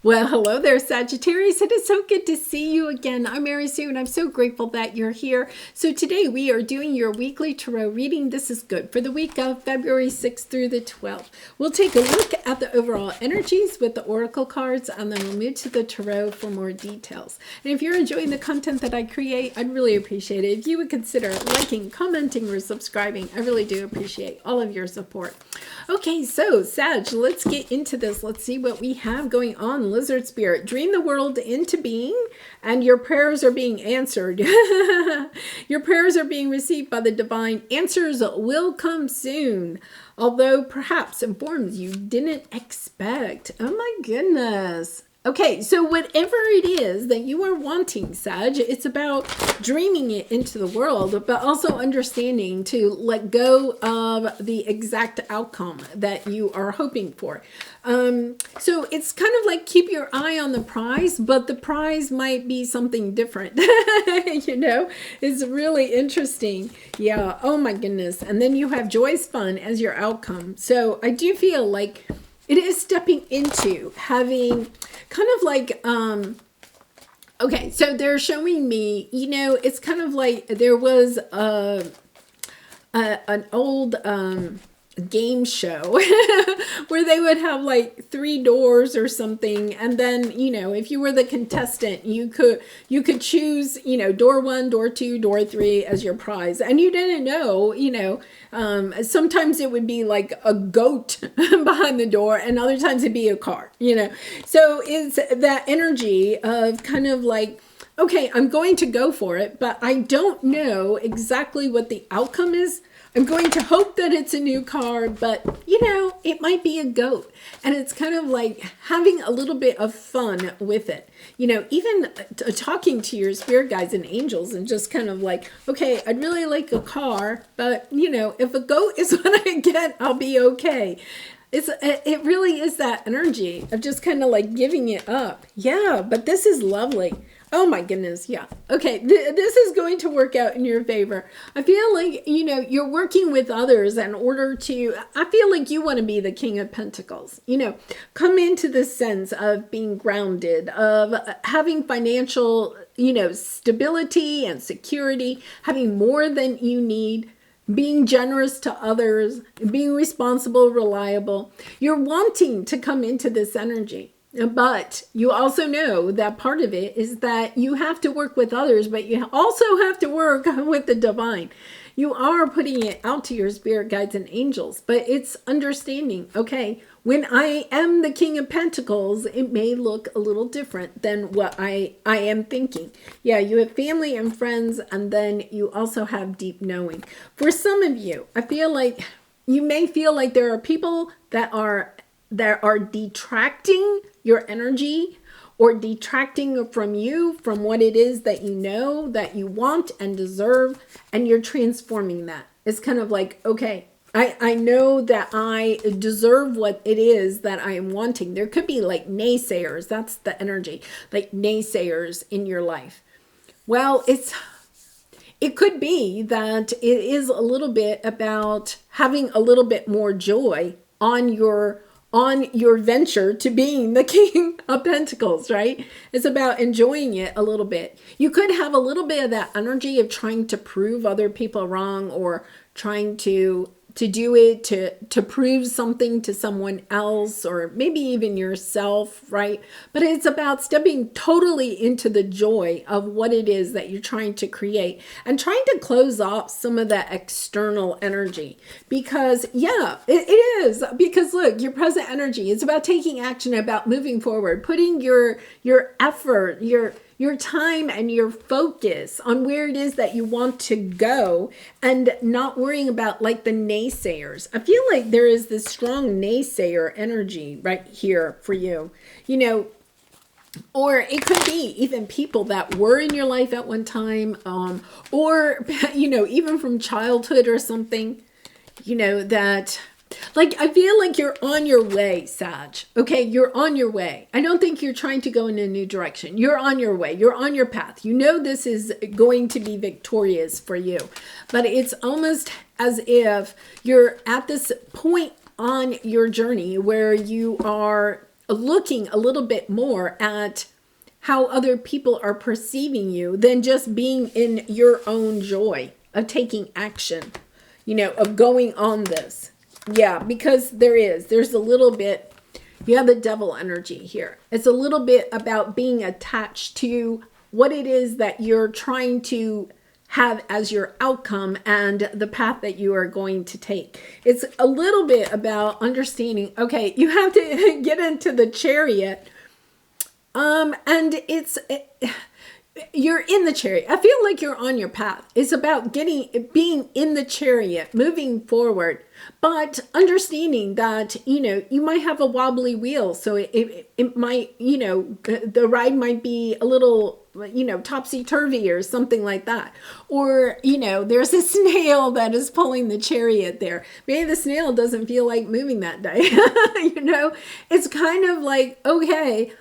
Well, hello there, Sagittarius. It is so good to see you again. I'm Mary Sue, and I'm so grateful that you're here. So today we are doing your weekly tarot reading. This is good for the week of February 6th through the 12th. We'll take a look at the overall energies with the oracle cards, and then we'll move to the tarot for more details. And if you're enjoying the content that I create, I'd really appreciate it if you would consider liking, commenting, or subscribing. I really do appreciate all of your support. Okay, so Sag, let's get into this. Let's see what we have going on. Lizard Spirit, dream the world into being, and your prayers are being answered. Your prayers are being received by the divine. Answers will come soon, although perhaps in forms you didn't expect. Oh my goodness. Okay, so whatever it is that you are wanting, Sag, it's about dreaming it into the world, but also understanding to let go of the exact outcome that you are hoping for. So it's kind of like keep your eye on the prize, but the prize might be something different. You know, it's really interesting. Yeah, oh my goodness. And then you have joyous fun as your outcome. So I do feel like it is stepping into having kind of like, okay, so they're showing me, you know, it's kind of like there was an old game show where they would have like 3 doors or something, and then, you know, if you were the contestant, you could choose, you know, door 1, door 2, door 3 as your prize, and you didn't know, you know, sometimes it would be like a goat behind the door, and other times it'd be a car, you know. So it's that energy of kind of like, okay, I'm going to go for it, but I don't know exactly what the outcome is. I'm going to hope that it's a new car, but, you know, it might be a goat. And it's kind of like having a little bit of fun with it. You know, even talking to your spirit guides and angels and just kind of like, okay, I'd really like a car, but, you know, if a goat is what I get, I'll be okay. It really is that energy of just kind of like giving it up. Yeah, but this is lovely. Oh my goodness, yeah. Okay, this is going to work out in your favor. I feel like, you know, you're working with others in order to, I feel like you want to be the King of Pentacles. You know, come into this sense of being grounded, of having financial, you know, stability and security, having more than you need, being generous to others, being responsible, reliable. You're wanting to come into this energy. But you also know that part of it is that you have to work with others, but you also have to work with the divine. You are putting it out to your spirit guides and angels, but it's understanding, okay, when I am the King of Pentacles, it may look a little different than what I am thinking. Yeah, you have family and friends, and then you also have deep knowing. For some of you, I feel like you may feel like there are people that are detracting your energy or detracting from you, from what it is that you know, that you want and deserve, and you're transforming that. It's kind of like, okay, I know that I deserve what it is that I am wanting. There could be like naysayers. That's the energy, like naysayers in your life. Well, it could be that it is a little bit about having a little bit more joy on your venture to being the King of Pentacles, right? It's about enjoying it a little bit. You could have a little bit of that energy of trying to prove other people wrong, or trying to do it to prove something to someone else, or maybe even yourself, right? But it's about stepping totally into the joy of what it is that you're trying to create, and trying to close off some of that external energy. Because yeah, it is. Because look, your present energy is about taking action, about moving forward, putting your effort, your time and your focus on where it is that you want to go, and not worrying about like the naysayers. I feel like there is this strong naysayer energy right here for you, you know, or it could be even people that were in your life at one time, or, you know, even from childhood or something, you know, that like, I feel like you're on your way, Sag. Okay, you're on your way. I don't think you're trying to go in a new direction. You're on your way. You're on your path. You know this is going to be victorious for you. But it's almost as if you're at this point on your journey where you are looking a little bit more at how other people are perceiving you than just being in your own joy of taking action, of going on this. Yeah, because there's a little bit, you have the devil energy here. It's a little bit about being attached to what it is that you're trying to have as your outcome and the path that you are going to take. It's a little bit about understanding, okay, you have to get into the chariot. And you're in the chariot. I feel like you're on your path. It's about being in the chariot, moving forward, but understanding that, you might have a wobbly wheel. So it might, the ride might be a little, topsy-turvy or something like that. Or, there's a snail that is pulling the chariot there. Maybe the snail doesn't feel like moving that day. It's kind of like, okay,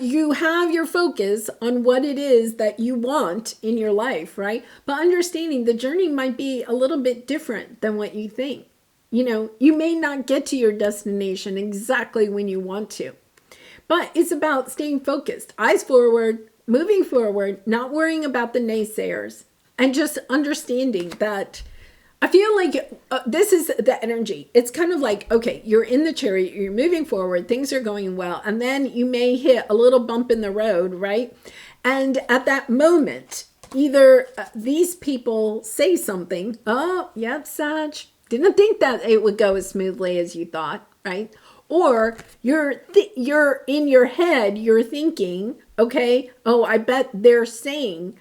you have your focus on what it is that you want in your life, right? But understanding the journey might be a little bit different than what you think. You may not get to your destination exactly when you want to, but it's about staying focused, eyes forward, moving forward, not worrying about the naysayers, and just understanding that I feel like this is the energy. It's kind of like, okay, you're in the chariot, you're moving forward, things are going well, and then you may hit a little bump in the road, right? And at that moment, either these people say something, oh, yep, Sag, didn't think that it would go as smoothly as you thought, right? Or you're in your head, you're thinking, okay, oh, I bet they're saying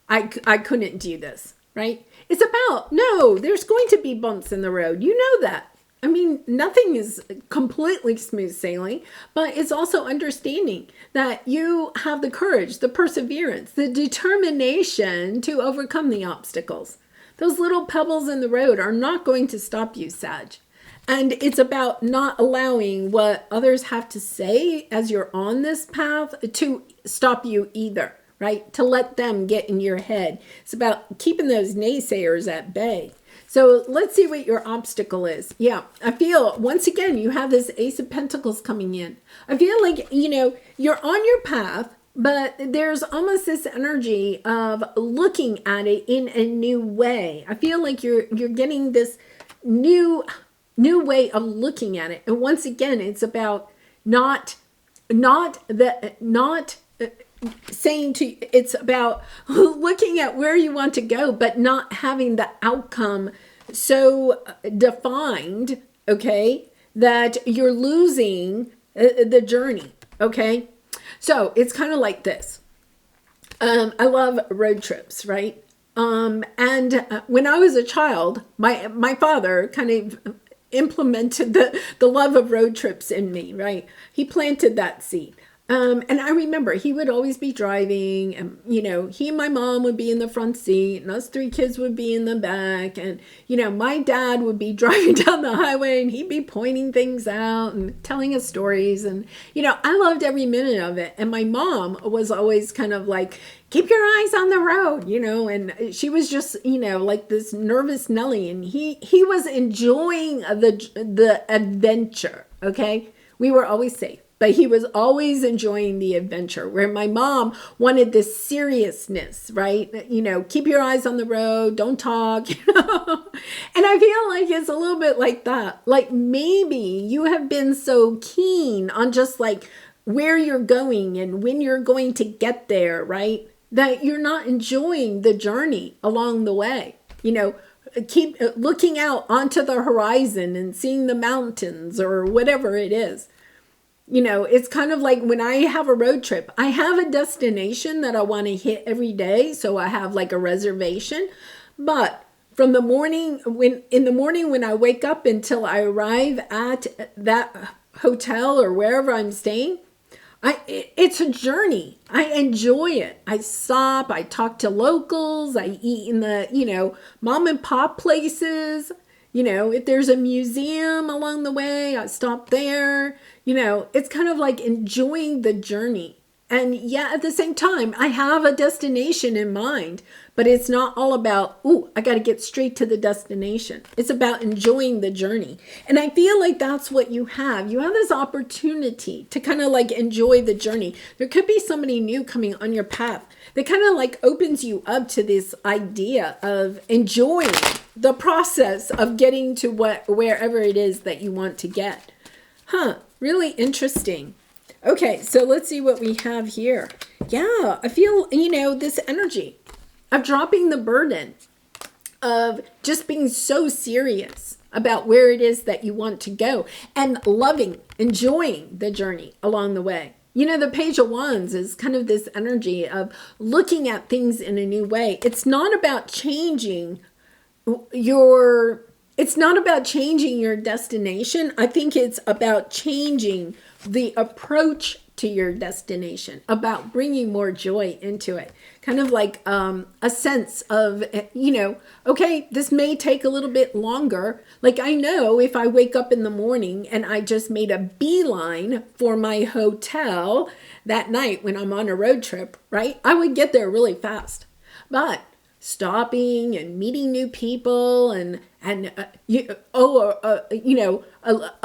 I couldn't do this, right? It's about, no, there's going to be bumps in the road. You know that. I mean, nothing is completely smooth sailing, but it's also understanding that you have the courage, the perseverance, the determination to overcome the obstacles. Those little pebbles in the road are not going to stop you, Sag. And it's about not allowing what others have to say as you're on this path to stop you either. Right? To let them get in your head. It's about keeping those naysayers at bay. So let's see what your obstacle is. Yeah, I feel, once again, you have this Ace of Pentacles coming in. I feel like, you're on your path, but there's almost this energy of looking at it in a new way. I feel like you're getting this new way of looking at it. And once again, it's about it's about looking at where you want to go, but not having the outcome so defined, okay, that you're losing the journey, okay? So it's kind of like this. I love road trips, right? And when I was a child, my father kind of implemented the love of road trips in me, right? He planted that seed. And I remember he would always be driving and, he and my mom would be in the front seat and us three kids would be in the back. And, my dad would be driving down the highway and he'd be pointing things out and telling us stories. And, I loved every minute of it. And my mom was always kind of like, keep your eyes on the road, and she was just, like this nervous Nelly. And he was enjoying the adventure. Okay. We were always safe. But he was always enjoying the adventure, where my mom wanted this seriousness, right? Keep your eyes on the road, don't talk, And I feel like it's a little bit like that. Like maybe you have been so keen on just like where you're going and when you're going to get there, right? That you're not enjoying the journey along the way. Keep looking out onto the horizon and seeing the mountains or whatever it is. It's kind of like when I have a road trip, I have a destination that I want to hit every day. So I have like a reservation, but from the morning when I wake up until I arrive at that hotel or wherever I'm staying, it's a journey. I enjoy it. I stop, I talk to locals, I eat in the, mom and pop places. If there's a museum along the way, I stop there. It's kind of like enjoying the journey. And yeah, at the same time, I have a destination in mind, but it's not all about, ooh, I got to get straight to the destination. It's about enjoying the journey. And I feel like that's what you have. You have this opportunity to kind of like enjoy the journey. There could be somebody new coming on your path that kind of like opens you up to this idea of enjoying the process of getting to wherever it is that you want to get. Really interesting. Okay, so let's see what we have here. Yeah, I feel, this energy of dropping the burden, of just being so serious about where it is that you want to go, and loving, enjoying the journey along the way. The Page of Wands is kind of this energy of looking at things in a new way. It's not about changing your destination. I think it's about changing the approach to your destination, about bringing more joy into it. Kind of like a sense of, okay, this may take a little bit longer. Like I know if I wake up in the morning and I just made a beeline for my hotel that night when I'm on a road trip, right? I would get there really fast. But stopping and meeting new people and a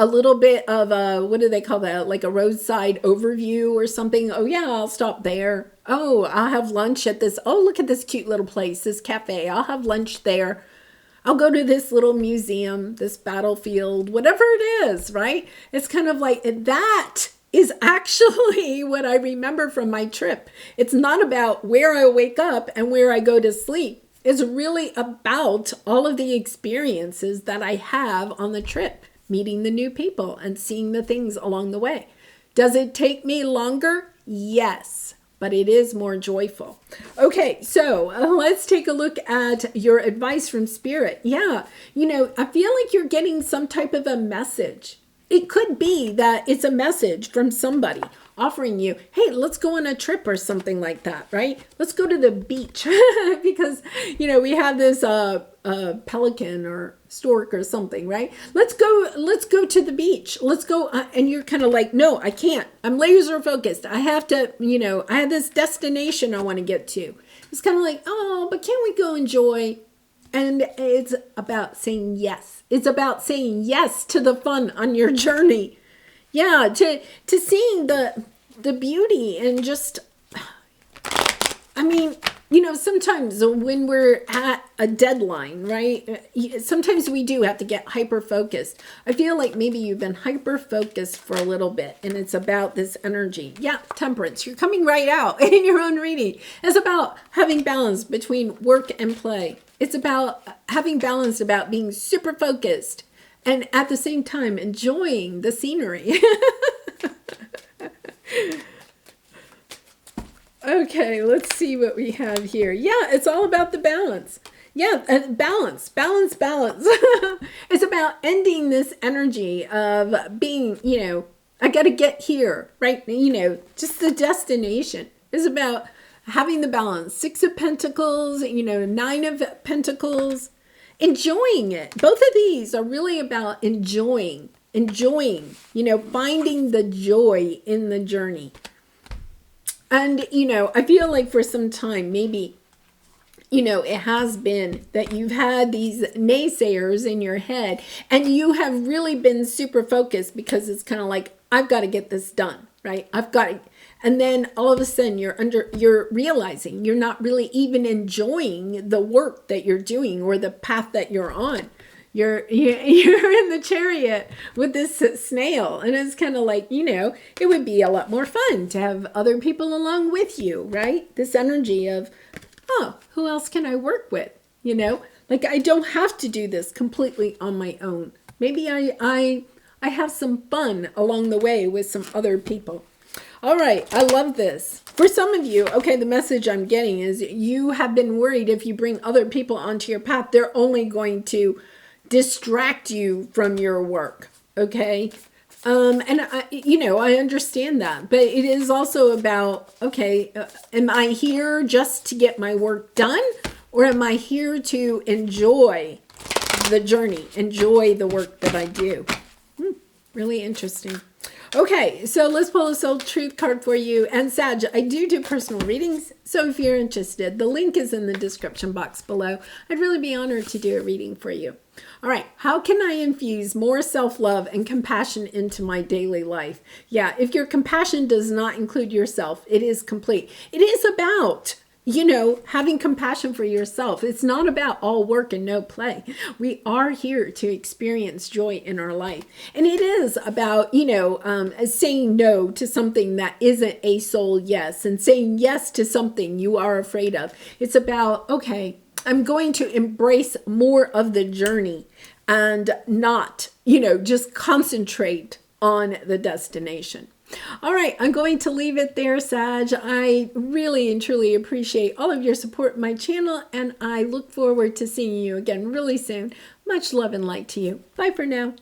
little bit of what do they call that? Like a roadside overview or something. Oh yeah, I'll stop there. Oh, I'll have lunch at this. Oh, look at this cute little place, this cafe. I'll have lunch there. I'll go to this little museum, this battlefield, whatever it is, right? It's kind of like that is actually what I remember from my trip. It's not about where I wake up and where I go to sleep. It's really about all of the experiences that I have on the trip, meeting the new people and seeing the things along the way. Does it take me longer? Yes, but it is more joyful. Okay, so let's take a look at your advice from Spirit. Yeah, I feel like you're getting some type of a message. It could be that it's a message from somebody offering you, hey, let's go on a trip or something like that, right? Let's go to the beach because, we have this pelican or stork or something, right? Let's go to the beach. Let's go. And you're kind of like, no, I can't. I'm laser focused. I have to, I have this destination I want to get to. It's kind of like, oh, but can't we go enjoy? And it's about saying yes. It's about saying yes to the fun on your journey. Yeah, to seeing the beauty and just, sometimes when we're at a deadline, right? Sometimes we do have to get hyper focused. I feel like maybe you've been hyper focused for a little bit and it's about this energy. Yeah, temperance. You're coming right out in your own reading. It's about having balance between work and play. It's about having balance, about being super focused and at the same time enjoying the scenery. Okay, let's see what we have here. Yeah, it's all about the balance. Yeah, balance. It's about ending this energy of being, I got to get here, right? Just the destination. It's about having the balance. 6 of Pentacles, 9 of Pentacles. Enjoying it. Both of these are really about enjoying, finding the joy in the journey. And, I feel like for some time, maybe, it has been that you've had these naysayers in your head and you have really been super focused because it's kind of like, I've got to get this done, right? I've got to. And then all of a sudden you're realizing you're not really even enjoying the work that you're doing or the path that you're on. You're in the chariot with this snail and it's kind of like, it would be a lot more fun to have other people along with you, right? This energy of, oh, who else can I work with? Like I don't have to do this completely on my own. Maybe I have some fun along the way with some other people. All right, I love this. For some of you, okay, the message I'm getting is you have been worried if you bring other people onto your path, they're only going to distract you from your work, okay? And I understand that, but it is also about, okay, am I here just to get my work done, or am I here to enjoy the journey, enjoy the work that I do? Really interesting. Okay, so let's pull a soul truth card for you. And Sag, I do personal readings, so if you're interested, the link is in the description box below. I'd really be honored to do a reading for you. All right, how can I infuse more self-love and compassion into my daily life? Yeah, if your compassion does not include yourself, it is complete. It is about, you know, having compassion for yourself. It's not about all work and no play. We are here to experience joy in our life. And it is about, you know, saying no to something that isn't a soul yes, and saying yes to something you are afraid of. It's about, okay, I'm going to embrace more of the journey and not, you know, just concentrate on the destination. All right, I'm going to leave it there, Sag. I really and truly appreciate all of your support in my channel, and I look forward to seeing you again really soon. Much love and light to you. Bye for now.